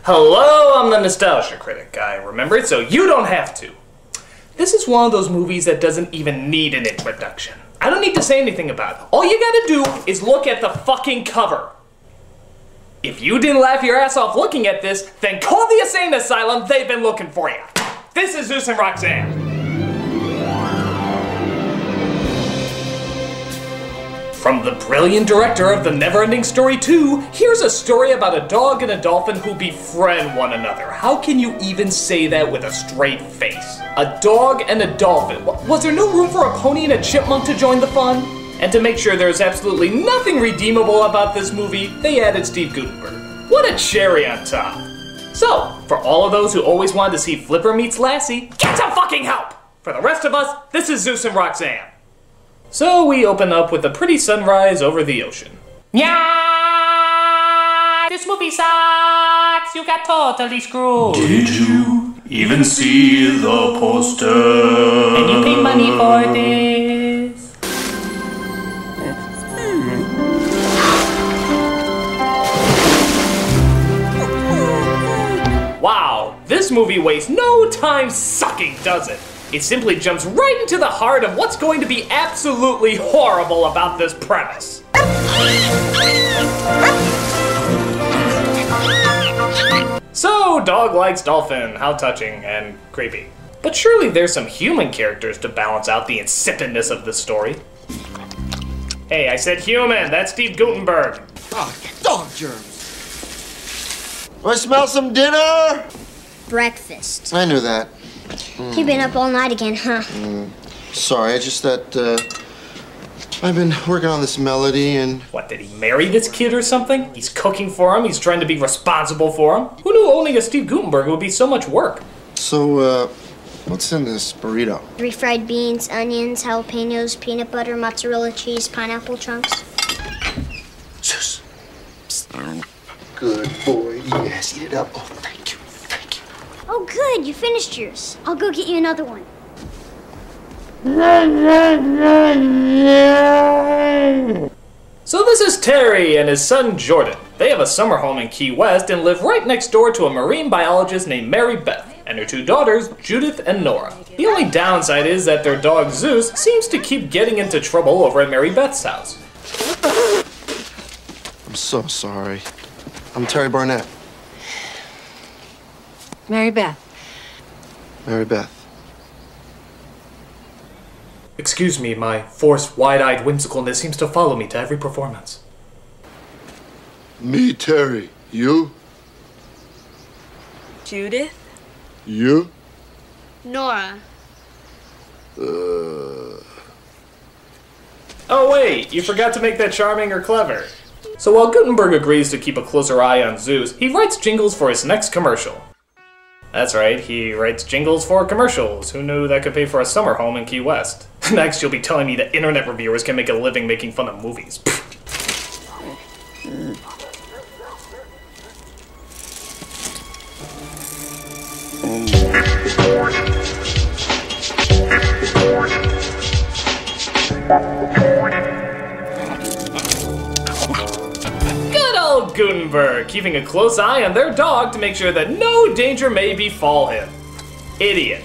Hello, I'm the Nostalgia Critic. I remember it so you don't have to. This is one of those movies that doesn't even need an introduction. I don't need to say anything about it. All you gotta do is look at the fucking cover. If you didn't laugh your ass off looking at this, then call the insane asylum, they've been looking for you. This is Zeus and Roxanne. From the brilliant director of The Never-Ending Story 2, here's a story about a dog and a dolphin who befriend one another. How can you even say that with a straight face? A dog and a dolphin. Was there no room for a pony and a chipmunk to join the fun? And to make sure there's absolutely nothing redeemable about this movie, they added Steve Guttenberg. What a cherry on top. So, for all of those who always wanted to see Flipper meets Lassie, get some fucking help! For the rest of us, this is Zeus and Roxanne. So we open up with a pretty sunrise over the ocean. Yeah, this movie sucks. You got totally screwed. Did you even see the poster? And you pay money for this. Wow, this movie wastes no time sucking, does it? It simply jumps right into the heart of what's going to be absolutely horrible about this premise. So, dog likes dolphin, how touching and creepy. But surely there's some human characters to balance out the insipidness of this story. Hey, I said human, that's Steve Guttenberg. Oh, dog germs. Do I smell some dinner? Breakfast. I knew that. You've been up all night again, huh? Sorry, it's just that, I've been working on this melody and... What, did he marry this kid or something? He's cooking for him, he's trying to be responsible for him. Who knew owning a Steve Guttenberg would be so much work? So, what's in this burrito? Refried beans, onions, jalapenos, peanut butter, mozzarella cheese, pineapple chunks. Zeus. Good boy. Yes, eat it up. Oh, thank you. Thank you. Oh, good. You finished yours. I'll go get you another one. So this is Terry and his son Jordan. They have a summer home in Key West and live right next door to a marine biologist named Mary Beth and her two daughters, Judith and Nora. The only downside is that their dog Zeus seems to keep getting into trouble over at Mary Beth's house. I'm so sorry. I'm Terry Barnett. Mary Beth. Mary Beth. Excuse me, my forced, wide-eyed whimsicalness seems to follow me to every performance. Me, Terry. You? Judith. You? Nora. Oh wait, you forgot to make that charming or clever. So while Guttenberg agrees to keep a closer eye on Zeus, he writes jingles for his next commercial. That's right, he writes jingles for commercials. Who knew that could pay for a summer home in Key West? Next, you'll be telling me that internet reviewers can make a living making fun of movies. Good old Guttenberg, keeping a close eye on their dog to make sure that no danger may befall him. Idiot.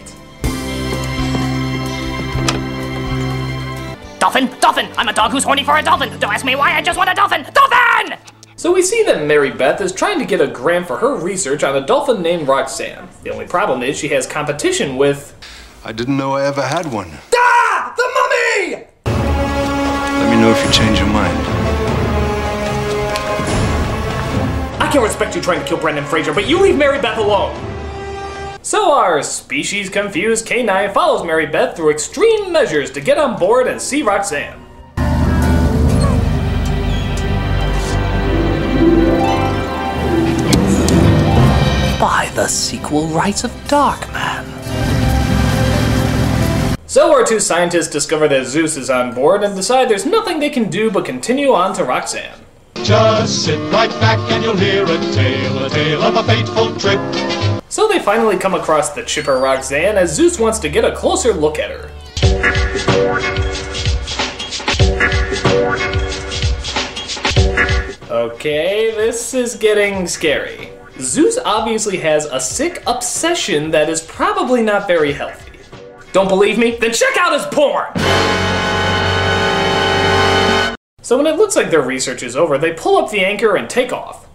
Dolphin! Dolphin! I'm a dog who's horny for a dolphin! Don't ask me why, I just want a dolphin! Dolphin! So we see that Mary Beth is trying to get a grant for her research on a dolphin named Roxanne. The only problem is she has competition with... I didn't know I ever had one. Ah! The mummy! Let me know if you change your mind. I can respect you trying to kill Brendan Fraser, but you leave Mary Beth alone! So our species-confused canine follows Mary Beth through extreme measures to get on board and see Roxanne. By the sequel rights of Darkman. So our two scientists discover that Zeus is on board and decide there's nothing they can do but continue on to Roxanne. Just sit right back and you'll hear a tale of a fateful trip. So they finally come across the chipper Roxanne as Zeus wants to get a closer look at her. Okay, this is getting scary. Zeus obviously has a sick obsession that is probably not very healthy. Don't believe me? Then check out his porn! So when it looks like their research is over, they pull up the anchor and take off.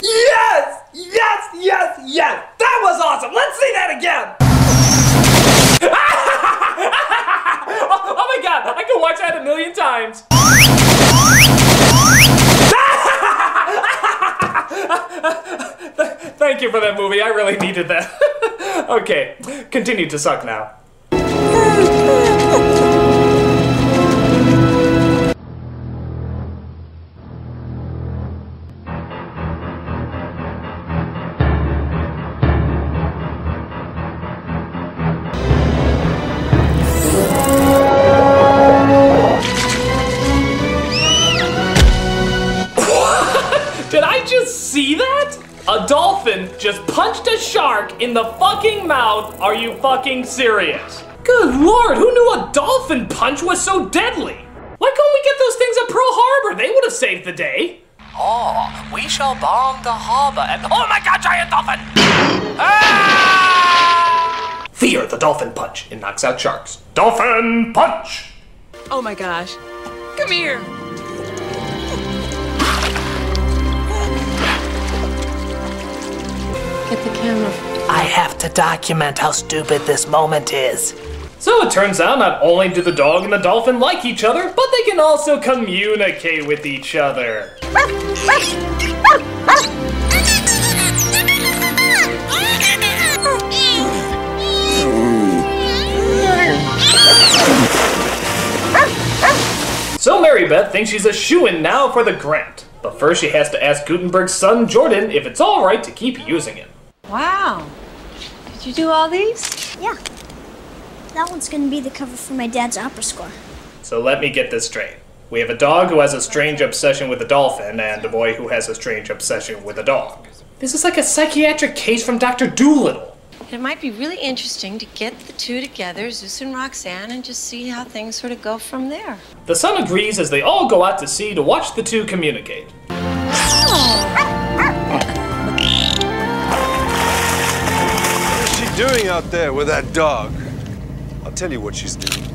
Yes! Yes! Yes! Yes! That was awesome! Let's see that again! Oh my god! I can watch that 1,000,000 times! Thank you for that movie, I really needed that. Okay, continue to suck now. Did I just see that? A dolphin just punched a shark in the fucking mouth. Are you fucking serious? Good lord, who knew a dolphin punch was so deadly? Why couldn't we get those things at Pearl Harbor? They would have saved the day. Oh, we shall bomb the harbor and oh my god, giant dolphin! Ah! Fear the dolphin punch. It knocks out sharks. Dolphin punch! Oh my gosh. Come here. Get the camera. I have to document how stupid this moment is. So it turns out not only do the dog and the dolphin like each other, but they can also communicate with each other. So Mary Beth thinks she's a shoo-in now for the grant. But first she has to ask Guttenberg's son, Jordan, if it's alright to keep using it. Wow. Did you do all these? Yeah. That one's gonna be the cover for my dad's opera score. So let me get this straight. We have a dog who has a strange obsession with a dolphin, and a boy who has a strange obsession with a dog. This is like a psychiatric case from Dr. Dolittle. It might be really interesting to get the two together, Zeus and Roxanne, and just see how things sort of go from there. The son agrees as they all go out to sea to watch the two communicate. What is she doing out there with that dog? I'll tell you what she's doing.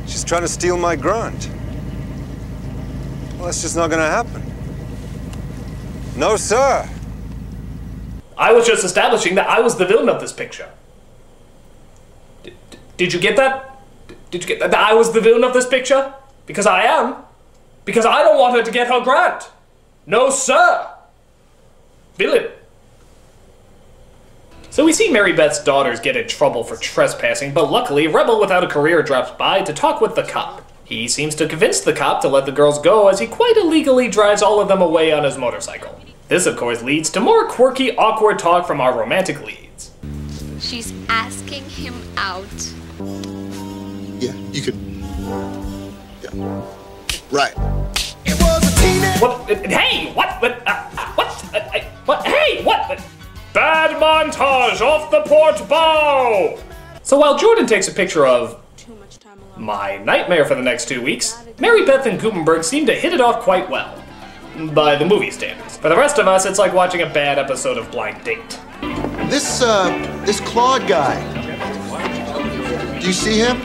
She's trying to steal my grant. Well, that's just not gonna happen. No, sir. I was just establishing that I was the villain of this picture. Did you get that? Did you get that I was the villain of this picture? Because I am. Because I don't want her to get her grant. No, sir. Villain. So we see Mary Beth's daughters get in trouble for trespassing, but luckily, Rebel without a career drops by to talk with the cop. He seems to convince the cop to let the girls go as he quite illegally drives all of them away on his motorcycle. This, of course, leads to more quirky, awkward talk from our romantic leads. She's asking him out. Yeah, you could. Yeah. Right. It was a teenage. What? Hey! What? What? Hey! What? Bad montage off the port bow! So while Jordan takes a picture of my nightmare for the next 2 weeks, Mary Beth and Guttenberg seem to hit it off quite well. By the movie standards. For the rest of us, it's like watching a bad episode of Blind Date. This Claude guy. Do you see him?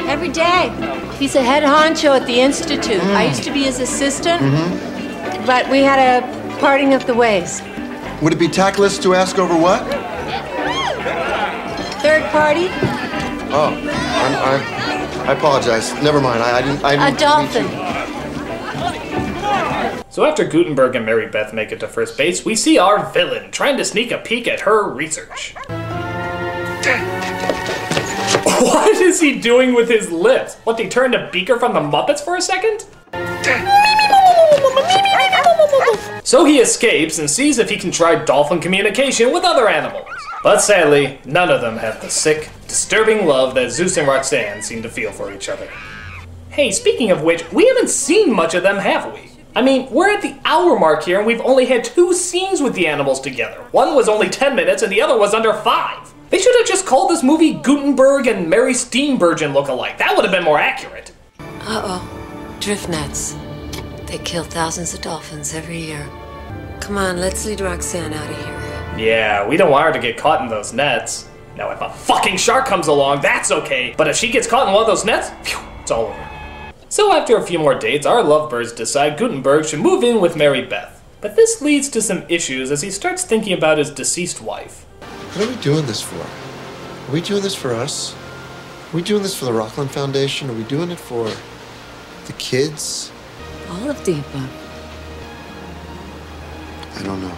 Every day. He's a head honcho at the Institute. I used to be his assistant, but we had a parting of the ways. Would it be tactless to ask over what? Third party? Oh, I apologize. Never mind. I didn't. A dolphin. So after Guttenberg and Mary Beth make it to first base, we see our villain trying to sneak a peek at her research. What is he doing with his lips? What, he turned to Beaker from the Muppets for a second? So he escapes and sees if he can try dolphin communication with other animals. But sadly, none of them have the sick, disturbing love that Zeus and Roxanne seem to feel for each other. Hey, speaking of which, we haven't seen much of them, have we? I mean, we're at the hour mark here and we've only had 2 scenes with the animals together. One was only 10 minutes and the other was under 5. They should have just called this movie Guttenberg and Mary Steenburgen look-alike. That would have been more accurate. Uh-oh. Drift nets. They kill thousands of dolphins every year. Come on, let's lead Roxanne out of here. Yeah, we don't want her to get caught in those nets. Now if a fucking shark comes along, that's okay. But if she gets caught in one of those nets, phew, it's all over. So after a few more dates, our lovebirds decide Guttenberg should move in with Mary Beth. But this leads to some issues as he starts thinking about his deceased wife. What are we doing this for? Are we doing this for us? Are we doing this for the Rockland Foundation? Are we doing it for the kids? All of the above. I don't know.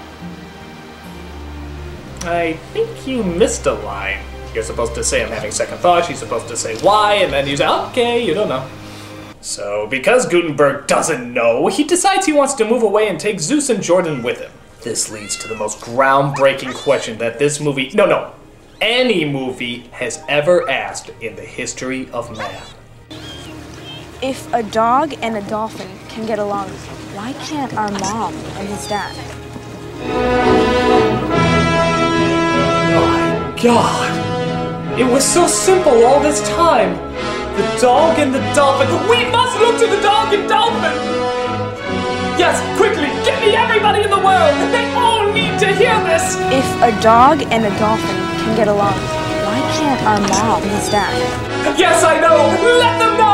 I think you missed a line. You're supposed to say I'm having second thoughts, she's supposed to say why, and then you say, okay, you don't know. So, because Guttenberg doesn't know, he decides he wants to move away and take Zeus and Jordan with him. This leads to the most groundbreaking question that this movie, any movie has ever asked in the history of man. If a dog and a dolphin can get along, why can't our mom and his dad? My God! It was so simple all this time! The dog and the dolphin! We must look to the dog and dolphin! Yes, quickly, get me everybody in the world! They all need to hear this! If a dog and a dolphin can get along, why can't our mom and his dad? Yes, I know! Let them know!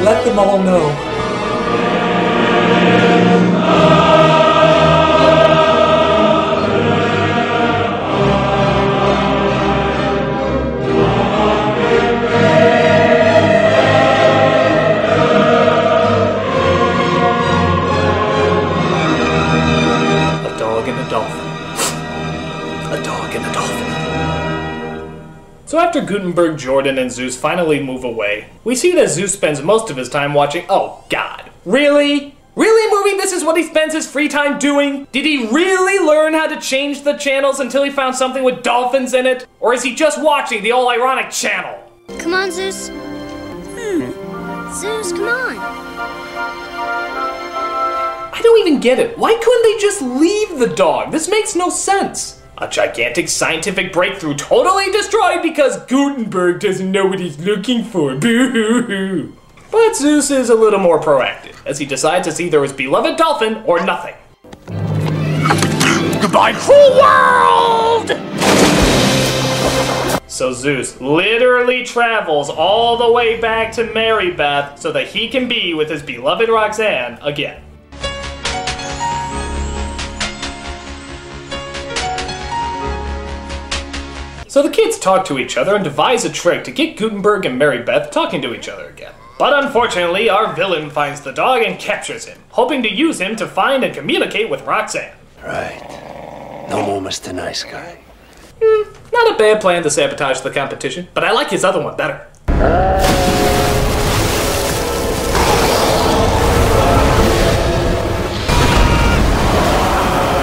Let them all know. So after Guttenberg, Jordan, and Zeus finally move away, we see that Zeus spends most of his time watching— oh God, really? Really, movie? This is what he spends his free time doing? Did he really learn how to change the channels until he found something with dolphins in it? Or is he just watching the all-ironic channel? Come on, Zeus. Zeus, come on. I don't even get it. Why couldn't they just leave the dog? This makes no sense. A gigantic scientific breakthrough totally destroyed because Guttenberg doesn't know what he's looking for. Boo-hoo-hoo. But Zeus is a little more proactive, as he decides it's either his beloved dolphin or nothing. Goodbye, cruel world! So Zeus literally travels all the way back to Mary Beth so that he can be with his beloved Roxanne again. So the kids talk to each other and devise a trick to get Guttenberg and Mary Beth talking to each other again. But unfortunately, our villain finds the dog and captures him, hoping to use him to find and communicate with Roxanne. Right. No more Mr. Nice Guy. Not a bad plan to sabotage the competition, but I like his other one better.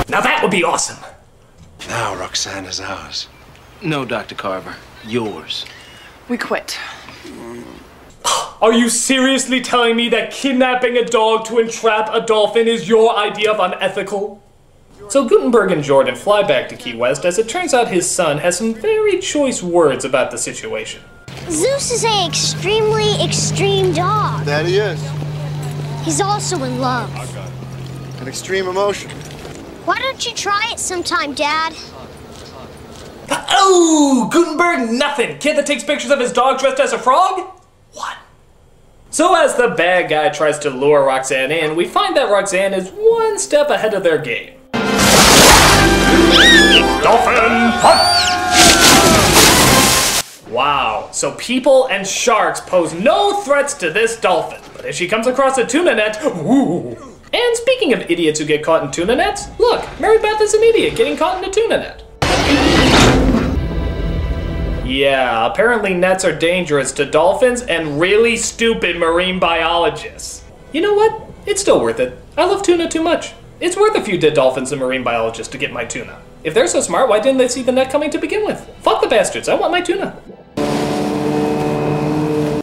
Now that would be awesome. Now Roxanne is ours. No, Dr. Carver. Yours. We quit. Are you seriously telling me that kidnapping a dog to entrap a dolphin is your idea of unethical? So Guttenberg and Jordan fly back to Key West as it turns out his son has some very choice words about the situation. Zeus is an extremely extreme dog. That he is. He's also in love. An extreme emotion. Why don't you try it sometime, Dad? Oh, Guttenberg, nothing. Kid that takes pictures of his dog dressed as a frog? What? So as the bad guy tries to lure Roxanne in, we find that Roxanne is one step ahead of their game. Dolphin punch! Wow, so people and sharks pose no threats to this dolphin. But if she comes across a tuna net, ooh. And speaking of idiots who get caught in tuna nets, look, Mary Beth is an idiot getting caught in a tuna net. Yeah, apparently nets are dangerous to dolphins and really stupid marine biologists. You know what? It's still worth it. I love tuna too much. It's worth a few dead dolphins and marine biologists to get my tuna. If they're so smart, why didn't they see the net coming to begin with? Fuck the bastards, I want my tuna.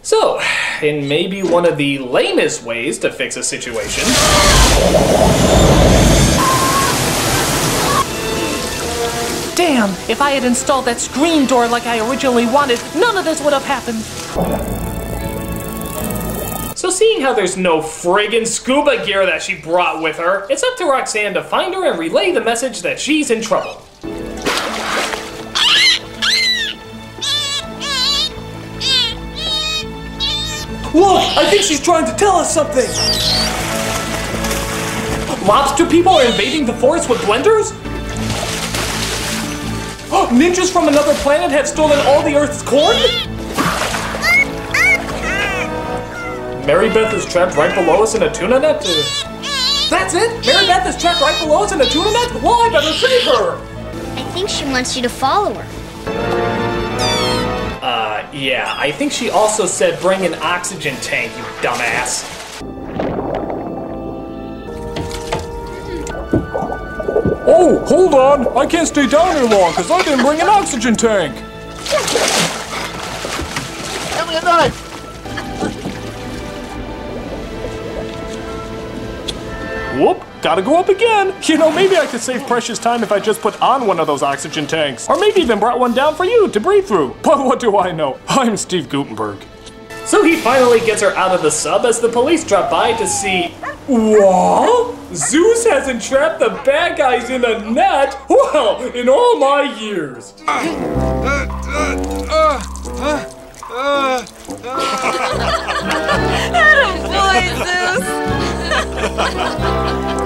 So, in maybe one of the lamest ways to fix a situation, damn, if I had installed that screen door like I originally wanted, none of this would have happened. So seeing how there's no friggin' scuba gear that she brought with her, it's up to Roxanne to find her and relay the message that she's in trouble. Look, I think she's trying to tell us something. Lobster people are invading the forest with blenders? Ninjas from another planet have stolen all the Earth's corn? Mary Beth is trapped right below us in a tuna net? That's it? Mary Beth is trapped right below us in a tuna net? Well, I better save her! I think she wants you to follow her. Yeah, I think she also said bring an oxygen tank, you dumbass. Oh, hold on! I can't stay down here long because I didn't bring an oxygen tank! Give me a knife! Whoop! Gotta go up again! You know, maybe I could save precious time if I just put on one of those oxygen tanks. Or maybe even brought one down for you to breathe through. But what do I know? I'm Steve Guttenberg. So he finally gets her out of the sub as the police drop by to see... What? Zeus has entrapped the bad guys in a net? Well, in all my years.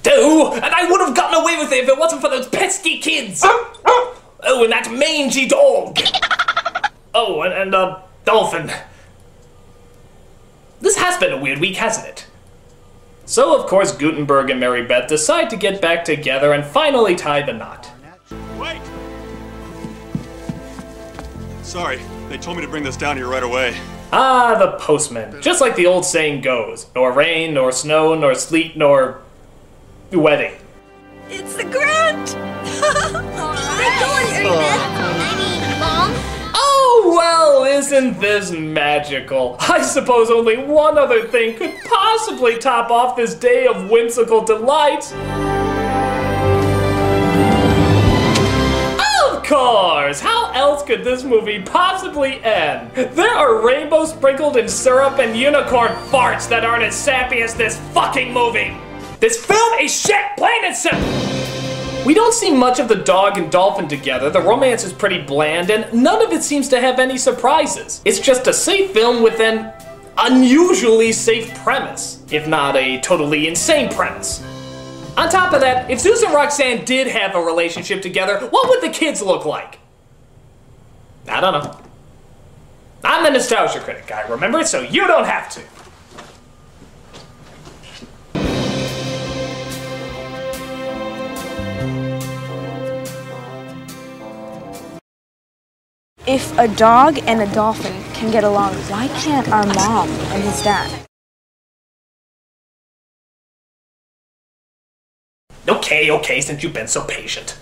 Dude, and I would have gotten away with it if it wasn't for those pesky kids. Oh, and that mangy dog. Oh, and dolphin. This has been a weird week, hasn't it? So, of course, Guttenberg and Mary Beth decide to get back together and finally tie the knot. Wait! Sorry, they told me to bring this down here right away. Ah, the postman. Just like the old saying goes. Nor rain, nor snow, nor sleet, nor... wedding. It's the Grant! Oh, well, isn't this magical? I suppose only one other thing could possibly top off this day of whimsical delight. Of course! How else could this movie possibly end? There are rainbows sprinkled in syrup and unicorn farts that aren't as sappy as this fucking movie. This film is shit, plain and simple! We don't see much of the dog and dolphin together, the romance is pretty bland, and none of it seems to have any surprises. It's just a safe film with an unusually safe premise, if not a totally insane premise. On top of that, if Zeus and Roxanne did have a relationship together, what would the kids look like? I don't know. I'm the nostalgia critic guy, remember? So you don't have to. If a dog and a dolphin can get along, why can't our mom and his dad? Okay, since you've been so patient.